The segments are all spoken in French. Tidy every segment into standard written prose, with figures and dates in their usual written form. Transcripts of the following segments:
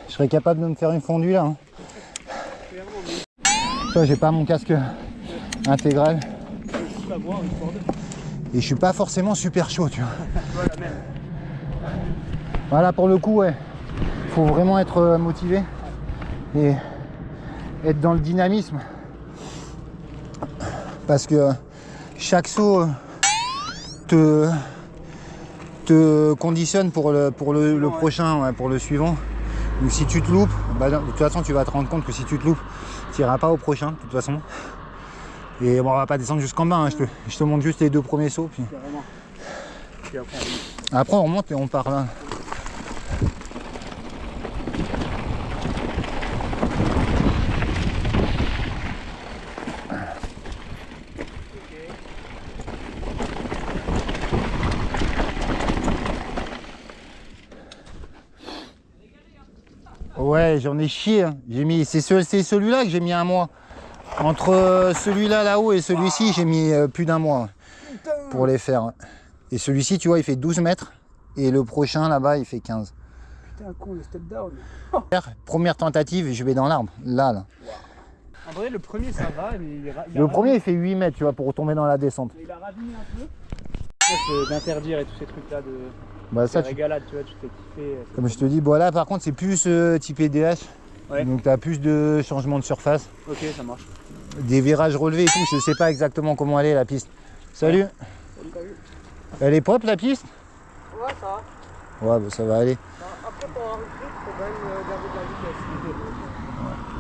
Je serais capable de me faire une fondue là. Hein. Toi, j'ai pas mon casque intégral. Et je suis pas forcément super chaud, tu vois. Voilà, pour le coup, ouais. Faut vraiment être motivé et être dans le dynamisme. Parce que chaque saut te conditionne pour le prochain, ouais, pour le suivant. Donc si tu te loupes, bah, de toute façon tu vas te rendre compte que si tu te loupes, tu n'iras pas au prochain de toute façon. Et bon, on va pas descendre jusqu'en bas, hein. Je te montre juste les deux premiers sauts. Puis... Après on remonte et on part là. Ouais, j'en ai chié. Hein. C'est celui-là que j'ai mis un mois. Entre celui-là là-haut et celui-ci, j'ai mis plus d'un mois pour les faire. Et celui-ci, tu vois, il fait 12 mètres. Et le prochain là-bas, il fait 15. Putain, con, le step down. Première tentative, je vais dans l'arbre. Là. Wow. En vrai, le premier, ça va. Mais le premier, il fait 8 mètres, tu vois, pour retomber dans la descente. Il a raviné un peu. D'interdire et tous ces trucs-là de... Bah, ça, régalade, tu vois, tu t'es kiffé. Comme je te dis, bon là par contre c'est plus type EDH, ouais. Donc tu as plus de changements de surface. Ok, ça marche. Des virages relevés et tout, je sais pas exactement comment elle est la piste. Salut. Ouais. Salut. Elle est propre la piste? Ouais, ça va. Ouais, bah, ça va aller. Après pour avoir une piste, faut quand même garder de la vitesse.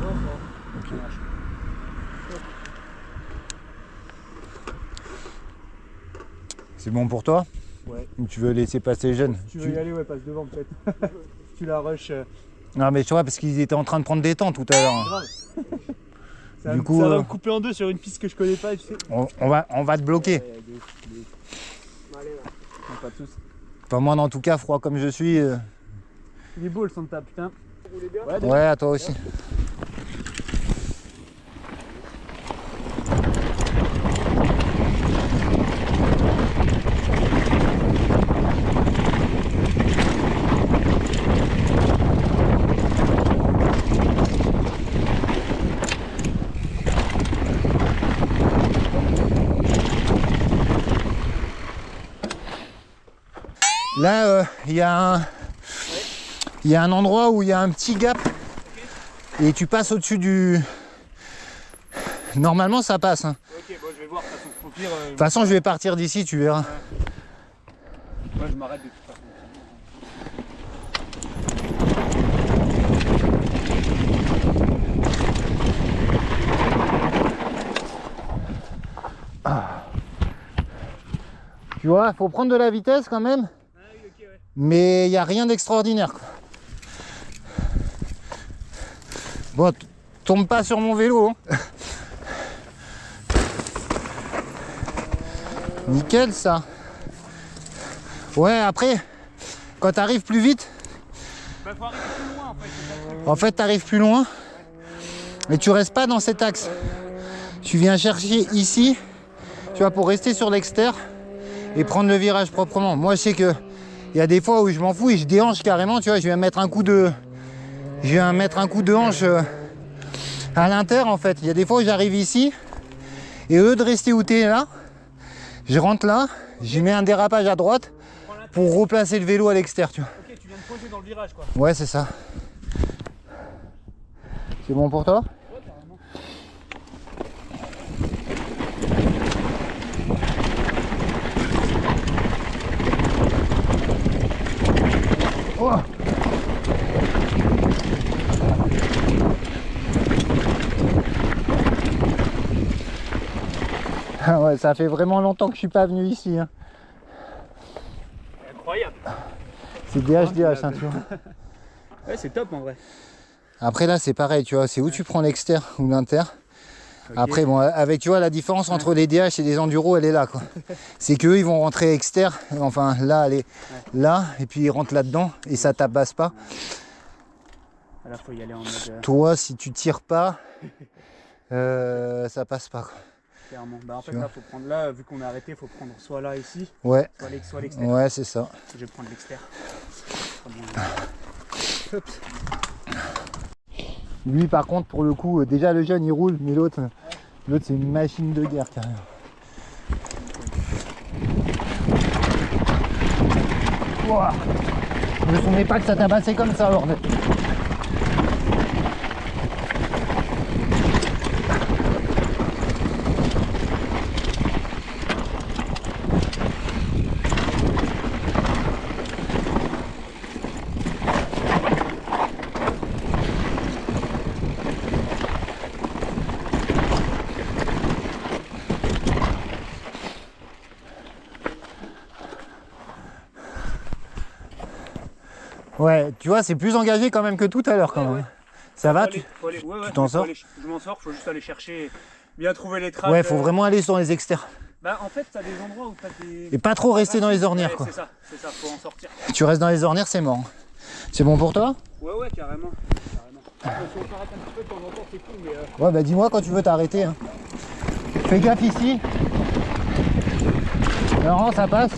Ouais, ça va. Ok. C'est bon pour toi? Ouais. Ou tu veux laisser passer les jeunes? Tu veux y aller, ouais, passe devant peut-être. Tu la rush. Non mais tu vois, parce qu'ils étaient en train de prendre des temps tout à l'heure. Du coup, ça va me couper en deux sur une piste que je connais pas, tu sais. On va te bloquer. Ouais, allez, ouais. Non, pas tous. Enfin moi en tout cas, froid comme je suis. Il est beau le Santa, putain. Vous roulez bien? Ouais, à toi aussi. Ouais. Là, il y a un endroit où il y a un petit gap et tu passes au-dessus du... Normalement, ça passe. Hein. Ok, bon, je vais voir. De toute façon, je vais partir d'ici, tu verras. Ouais. Moi, je m'arrête de toute façon. Ah. Tu vois, faut prendre de la vitesse quand même. Mais il n'y a rien d'extraordinaire. Bon, tombe pas sur mon vélo. Hein. Nickel ça. Ouais, après, quand tu arrives plus vite, faut arriver plus loin en fait. En fait, tu arrives plus loin, mais tu restes pas dans cet axe. Tu viens chercher ici, tu vois, pour rester sur l'extérieur et prendre le virage proprement. Moi, je sais que il y a des fois où je m'en fous et je déhanche carrément, tu vois, je viens mettre un coup de hanche à l'inter en fait. Il y a des fois où j'arrive ici et eux de rester où t'es là, je rentre là, j'y mets un dérapage à droite pour replacer le vélo à l'extérieur, tu vois. Ok, tu viens de pointer dans le virage quoi. Ouais, c'est ça. C'est bon pour toi? Ouais, carrément. Oh. Ah ouais, ça fait vraiment longtemps que je suis pas venu ici. Hein. Incroyable. C'est DHDH, hein, tu vois. Ouais, c'est top en vrai. Après là, c'est pareil, tu vois, c'est où tu prends l'extérieur ou l'inter. Okay. Après, bon, avec, tu vois, la différence entre les DH et les enduros, elle est là, quoi. C'est qu'eux, ils vont rentrer extérieur, enfin là, elle est là, et puis ils rentrent là-dedans, et ça tabasse pas. Là, faut y aller en mode... Toi, si tu tires pas, ça passe pas, quoi. Clairement. Bah en fait, là, faut prendre là, vu qu'on a arrêté, faut prendre soit là, ici, ouais. soit l'extérieur. Ouais, c'est ça. Je vais prendre l'extérieur. Lui par contre pour le coup, déjà le jeune il roule, mais l'autre c'est une machine de guerre carrément. Wow. Je me souvenais pas que ça tabassait comme ça bordel. Ouais, tu vois, c'est plus engagé quand même que tout à l'heure quand même. Ouais. Ça va, tu t'en sors? Je m'en sors, faut juste aller chercher, bien trouver les traces. Ouais, faut vraiment aller sur les extérieurs. Bah en fait, t'as des endroits où t'as des... Et pas trop rester dans les ornières ouais, quoi. C'est ça, faut en sortir. Tu restes dans les ornières, c'est mort. C'est bon pour toi? Ouais, carrément. Si on s'arrête un petit peu de temps en temps, c'est cool, mais... Ouais, bah dis-moi quand tu veux t'arrêter. Hein. Fais gaffe ici. Non, ça passe.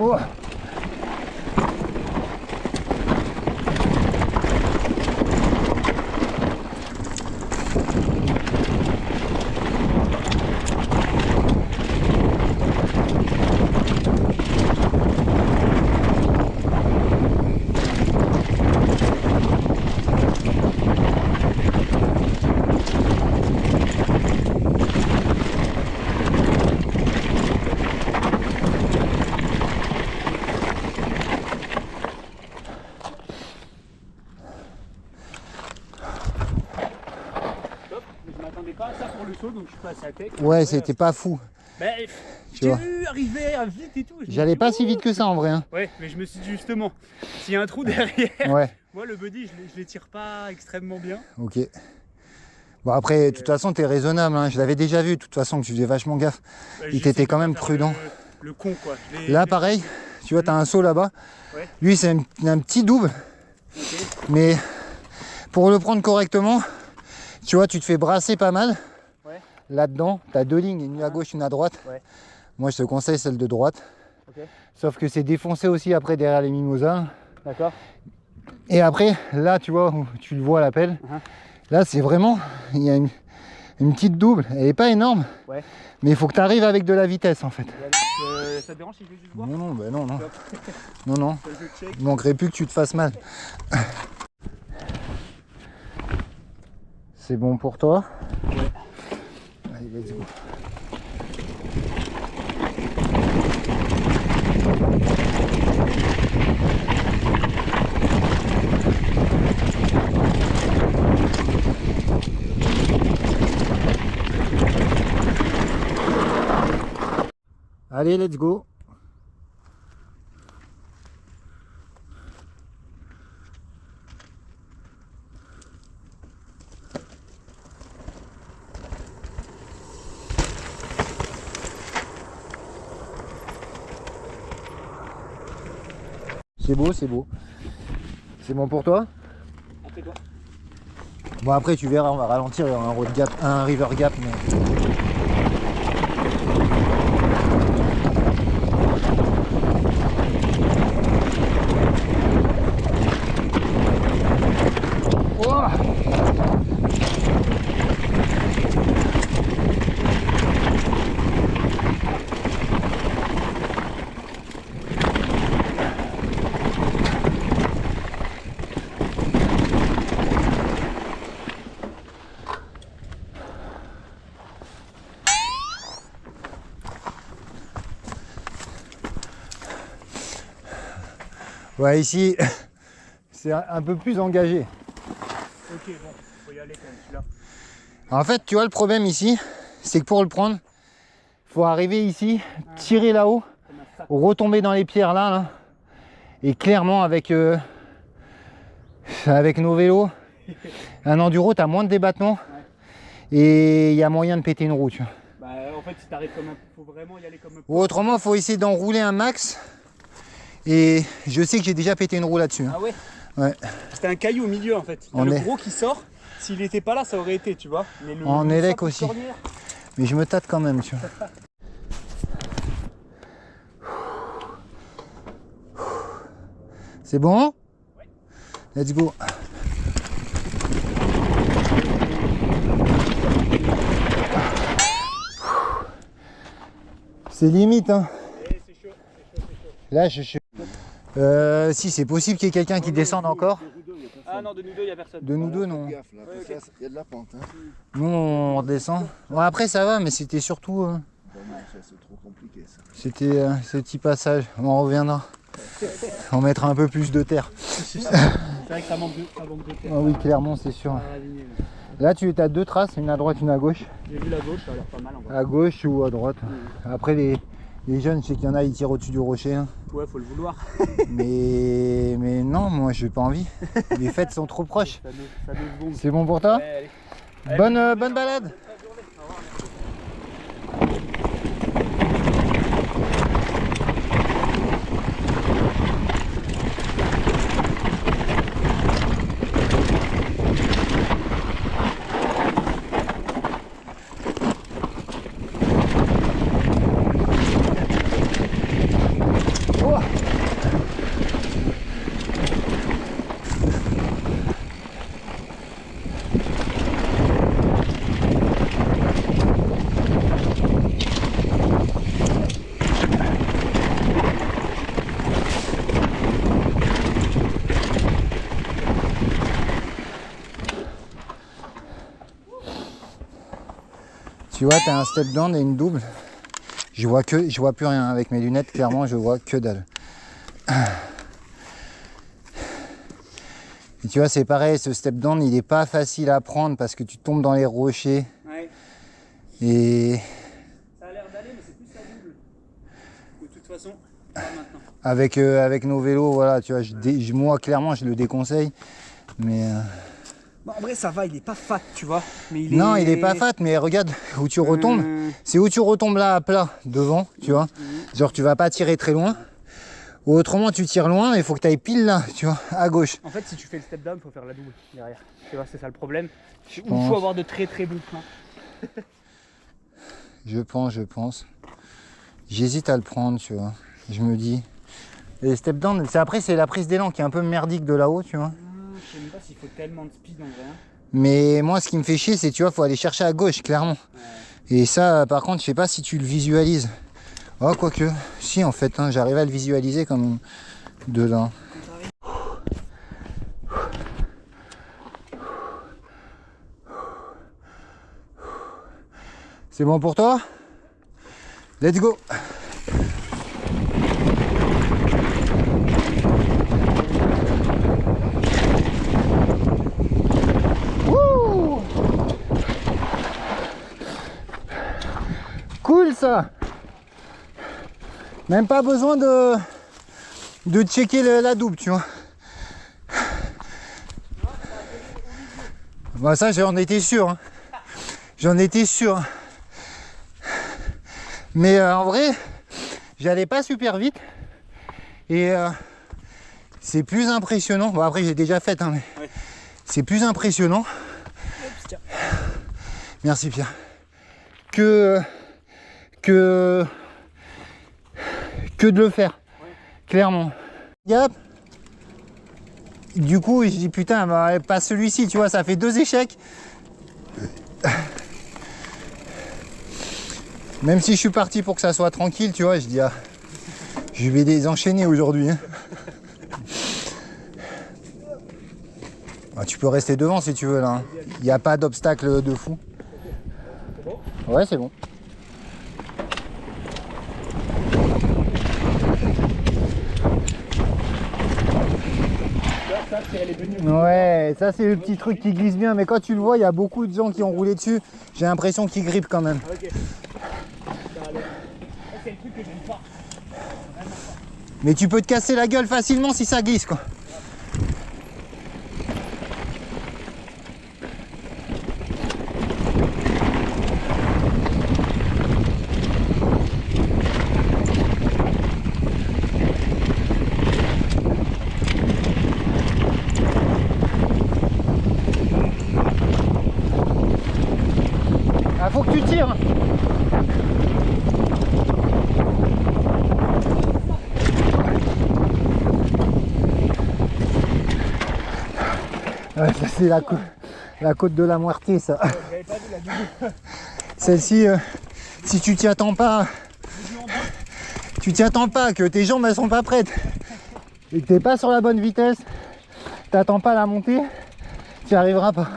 Oh. Donc je suis passé à tech. Ouais, c'était pas fou. Bah, j'ai vu arriver à vite et tout. J'allais pas si vite que ça en vrai. Hein. Ouais, mais je me suis dit justement, s'il y a un trou derrière, ouais. Moi le buddy, je les tire pas extrêmement bien. Ok. Bon après, de toute façon, t'es raisonnable. Hein. Je l'avais déjà vu, de toute façon, que tu faisais vachement gaffe. Bah, il t'était quand même prudent. Le con quoi. Là, pareil, tu vois, t'as un saut là-bas. Ouais. Lui, c'est un petit double. Okay. Mais pour le prendre correctement, tu vois, tu te fais brasser pas mal. Là-dedans, tu as deux lignes, une à gauche, une à droite. Ouais. Moi, je te conseille celle de droite. Okay. Sauf que c'est défoncé aussi après derrière les mimosas. D'accord. Et après, là, tu vois, tu le vois à la pelle. Là, c'est vraiment, il y a une petite double. Elle n'est pas énorme. Ouais. Mais il faut que tu arrives avec de la vitesse en fait. Ça te dérange si je vais juste voir? Non, bah non. non. Il manquerait plus que tu te fasses mal. C'est bon pour toi? Ouais. Allez, let's go. Allez, let's go. C'est beau, c'est beau. C'est bon pour toi? Après-toi. Bon après tu verras, on va ralentir, il y aura un road gap, un river gap. Mais... Oh. Ouais, ici, c'est un peu plus engagé. Ok, bon, faut y aller quand même, celui-là. En fait, tu vois, le problème ici, c'est que pour le prendre, il faut arriver ici, tirer là-haut, retomber dans les pierres là. Et clairement, avec nos vélos, un enduro, tu as moins de débattement. Ouais. Et il y a moyen de péter une roue, tu vois. Bah, en fait, si t'arrives comme un... faut vraiment y aller comme un... Ou autrement, il faut essayer d'enrouler un max. Et je sais que j'ai déjà pété une roue là-dessus. Hein. Ah ouais? Ouais. C'était un caillou au milieu en fait. Le gros qui sort, s'il n'était pas là, ça aurait été, tu vois. Mais en élec aussi. Mais je me tâte quand même, tu vois. C'est bon? Let's go. C'est limite, hein. Là, je suis. Si c'est possible qu'il y ait quelqu'un qui descende encore. Ah non, de nous deux, il n'y a personne. De nous deux, non. Il y a de la pente. Hein. Nous, on redescend. Bon, après, ça va, mais c'était surtout. Bon, non, ça, c'est trop compliqué ça. C'était ce petit passage. On reviendra. On mettra un peu plus de terre. C'est vrai que ça manque de terre. Ah oui, clairement, c'est sûr. Là, tu as deux traces, une à droite, une à gauche. J'ai vu la gauche, ça a l'air pas mal en vrai. À gauche ou à droite. Après, les jeunes, je sais qu'il y en a, ils tirent au-dessus du rocher. Hein. Ouais, faut le vouloir. Mais non, moi, j'ai pas envie. Les fêtes sont trop proches. Ça nous bombe. C'est bon pour toi? Ouais, allez. Bonne balade. Tu vois, tu as un step down et une double. Je vois plus rien avec mes lunettes, clairement, je vois que dalle. Et tu vois, c'est pareil, ce step down, il n'est pas facile à prendre parce que tu tombes dans les rochers. Ouais. Et Ça a l'air d'aller, mais c'est plus la double. De toute façon, pas maintenant. avec nos vélos, voilà, tu vois, moi, clairement, je le déconseille. Mais Bon, en vrai, ça va, il est pas fat, tu vois. Mais non, il est pas fat, mais regarde où tu retombes. C'est où tu retombes là à plat, devant, tu vois. Genre, tu vas pas tirer très loin. Ou autrement, tu tires loin, il faut que tu ailles pile là, tu vois, à gauche. En fait, si tu fais le step down, il faut faire la double derrière. Tu vois, c'est ça le problème. Il pense. faut avoir de très très bons freins. Je pense. J'hésite à le prendre, tu vois. Je me dis. Et step down, après, c'est la prise d'élan qui est un peu merdique de là-haut, tu vois. Je sais même pas s'il faut tellement de speed en vrai. Mais moi, ce qui me fait chier, c'est, tu vois, faut aller chercher à gauche, clairement. Ouais. Et ça, par contre, je sais pas si tu le visualises. Oh, quoique. Si, en fait, hein, j'arrive à le visualiser comme de là. C'est bon pour toi? Let's go! Wouh! Cool ça! Même pas besoin de checker la double, tu vois. Bah ça, j'en étais sûr. Hein. J'en étais sûr. Mais en vrai, j'allais pas super vite. Et c'est plus impressionnant. Bon, après, j'ai déjà fait, hein, mais ouais. C'est plus impressionnant. Merci Pierre. Que de le faire, ouais. Clairement. Yep. Du coup, je dis putain, bah, pas celui-ci, tu vois, ça fait 2 échecs. Même si je suis parti pour que ça soit tranquille, tu vois, je dis, ah, je vais les enchaîner aujourd'hui. Hein. Ah, tu peux rester devant si tu veux là. Hein. Il n'y a pas d'obstacle de fou. C'est bon ? Ouais, c'est bon. Ouais, ça c'est le petit truc qui glisse bien, mais quand tu le vois, il y a beaucoup de gens qui ont roulé dessus. J'ai l'impression qu'il grippe quand même. Okay. C'est le truc que j'aime pas. Mais tu peux te casser la gueule facilement si ça glisse quoi. Ah, faut que tu tires. Ouais, ça c'est la côte de la Muerte, ça. J'avais pas vu la double. Celle-ci, si tu t'y attends pas, que tes jambes elles sont pas prêtes et que t'es pas sur la bonne vitesse, t'attends pas à la montée, tu n'y arriveras pas.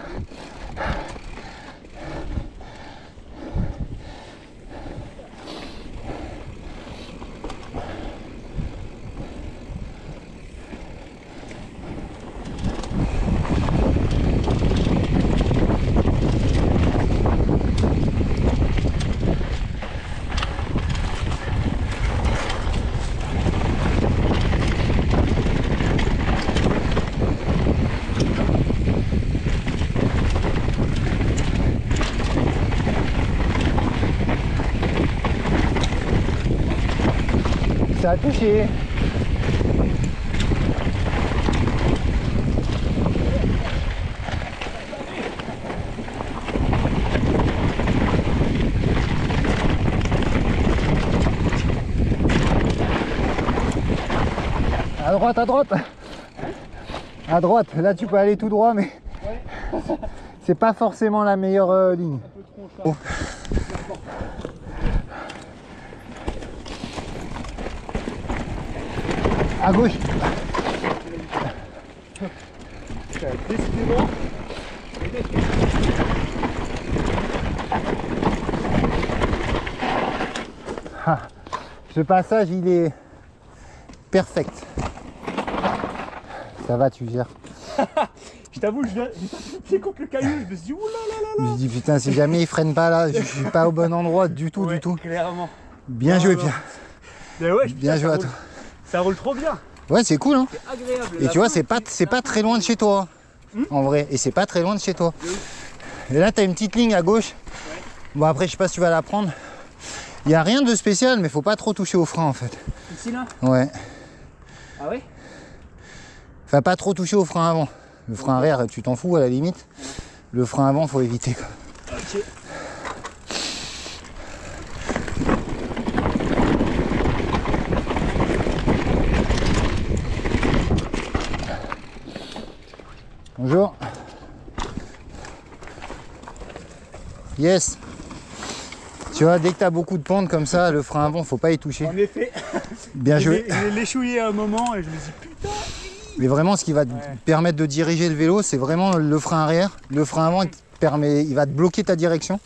Ça a touché. À droite, à droite. À droite, là tu peux aller tout droit, mais c'est pas forcément la meilleure ligne. Oh. À gauche. Décidément. Ah, ce passage il est perfect. Ça va, tu gères. Je t'avoue, j'ai tapé le pied contre le caillou, je me suis dit oulala. Je me dis putain, si jamais il freine pas là, je suis pas au bon endroit du tout, du tout. Clairement. Bien joué, Pierre. Mais ouais, Bien joué à toi. Ça roule trop bien. Ouais, c'est cool, hein. C'est agréable. Et tu vois, c'est pas très loin de chez toi, en vrai. Et c'est pas très loin de chez toi. Et là, t'as une petite ligne à gauche. Ouais. Bon, après, je sais pas si tu vas la prendre. Il y a rien de spécial, mais faut pas trop toucher au frein, en fait. Ici là. Ouais. Ah ouais. Enfin, pas trop toucher au frein avant. Le frein arrière, tu t'en fous à la limite. Le frein avant, faut éviter, quoi. Ok. Bonjour. Yes. Tu vois, dès que tu as beaucoup de pentes comme ça, le frein avant, faut pas y toucher. En effet. Bien joué. Je l'ai l'échouillé à un moment et je me dis putain. Mais vraiment, ce qui va te permettre de diriger le vélo, c'est vraiment le frein arrière. Le frein avant, il va te bloquer ta direction.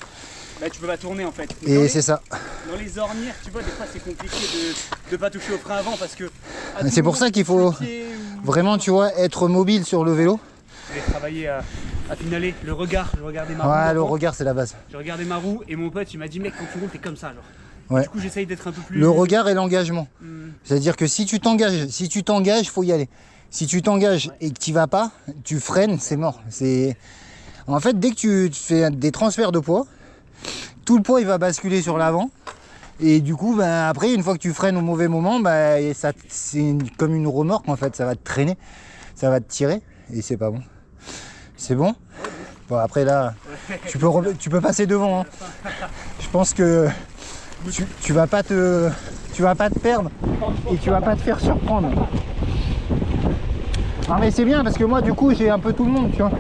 Là, tu peux pas tourner en fait. Et c'est ça. Dans les ornières, tu vois, des fois c'est compliqué de pas toucher au frein avant parce que. C'est pour ça qu'il faut vraiment, tu vois, être mobile sur le vélo. J'ai travaillé à finaler le regard. Je regardais ma roue. Ouais, le regard, c'est la base. Je regardais ma roue et mon pote il m'a dit mec, quand tu roules, t'es comme ça genre. Ouais. Du coup, j'essaye d'être un peu plus. Le regard et l'engagement. C'est-à-dire que si tu t'engages, faut y aller. Si tu t'engages et que tu vas pas, tu freines, c'est mort. En fait, dès que tu fais des transferts de poids, tout le poids il va basculer sur l'avant. Et du coup, ben, après, une fois que tu freines au mauvais moment, ben, c'est comme une remorque en fait, ça va te traîner, ça va te tirer et c'est pas bon. C'est bon? Bon, après là, tu peux passer devant. Hein. Je pense que tu vas pas te perdre et tu vas pas te faire surprendre. Ah mais c'est bien parce que moi du coup j'ai un peu tout le monde, tu vois.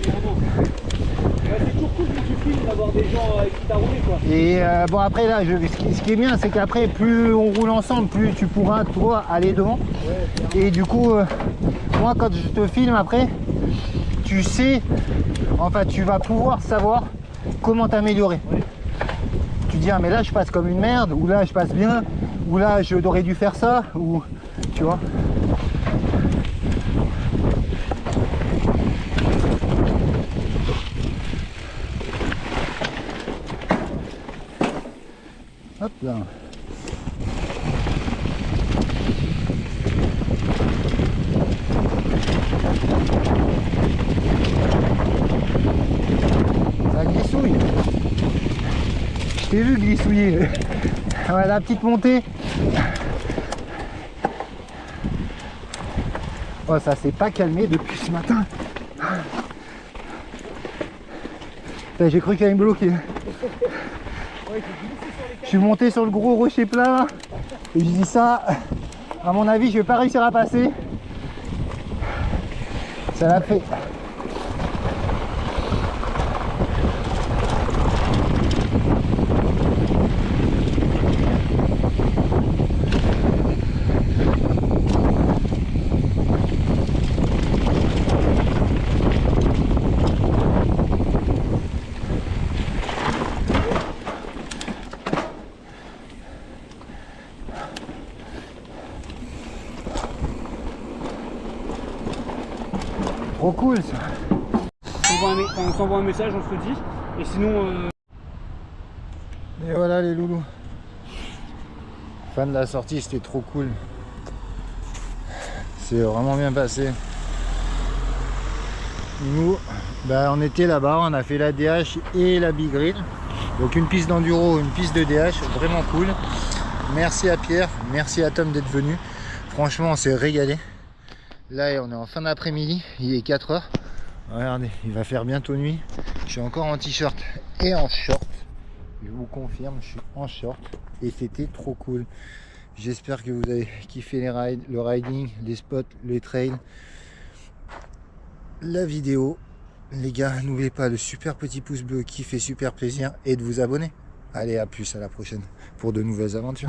C'est toujours cool quand tu filmes d'avoir des gens avec qui t'as roulé quoi. Et bon après là, ce qui est bien c'est qu'après plus on roule ensemble, plus tu pourras toi aller devant. Et du coup, moi quand je te filme après, tu sais, enfin tu vas pouvoir savoir comment t'améliorer. Tu dis ah mais là je passe comme une merde, ou là je passe bien, ou là j'aurais dû faire ça, ou tu vois. Hop là. Ça glissouille. Je t'ai vu glissouiller. Ouais, la petite montée. Oh, ça s'est pas calmé depuis ce matin. J'ai cru qu'il allait me bloquer. Ouais, j'ai glissé sur les Je suis monté sur le gros rocher plat là. Et je dis ça, à mon avis, je vais pas réussir à passer. Ça l'a fait. Trop cool ça. On s'envoie un message, on se le dit. Et sinon... Et voilà les loulous. Fin de la sortie, c'était trop cool. C'est vraiment bien passé. Nous, on était là-bas, on a fait la DH et la Big Grill. Donc une piste d'enduro, une piste de DH, vraiment cool. Merci à Pierre, merci à Tom d'être venu. Franchement, on s'est régalé. Là, on est en fin d'après-midi, il est 4 h. Regardez, il va faire bientôt nuit. Je suis encore en t-shirt et en short. Je vous confirme, je suis en short et c'était trop cool. J'espère que vous avez kiffé les rides, le riding, les spots, les trails, la vidéo. Les gars, n'oubliez pas le super petit pouce bleu qui fait super plaisir et de vous abonner. Allez, à plus, à la prochaine pour de nouvelles aventures.